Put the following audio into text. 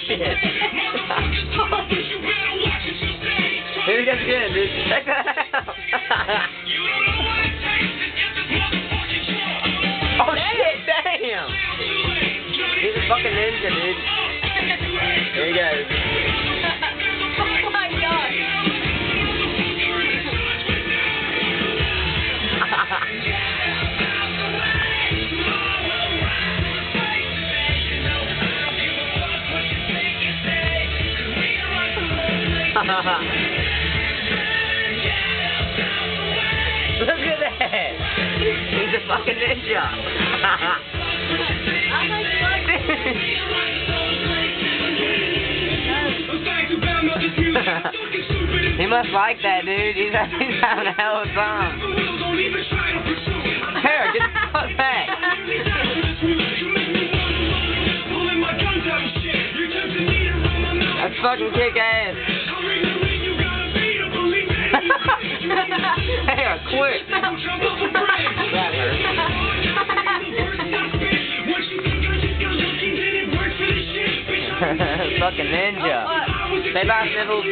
shit. Dude, that's good, dude. Check that out. Oh shit, damn! He's a fucking ninja, dude. There he goes. Oh my god. Look at that! He's a fucking ninja! He must like that, dude. He's having a hell of a time. Here, get the fuck back! That's fucking kick ass. Here, quit. That hurt. Fucking ninja. Say bye, Sniffles.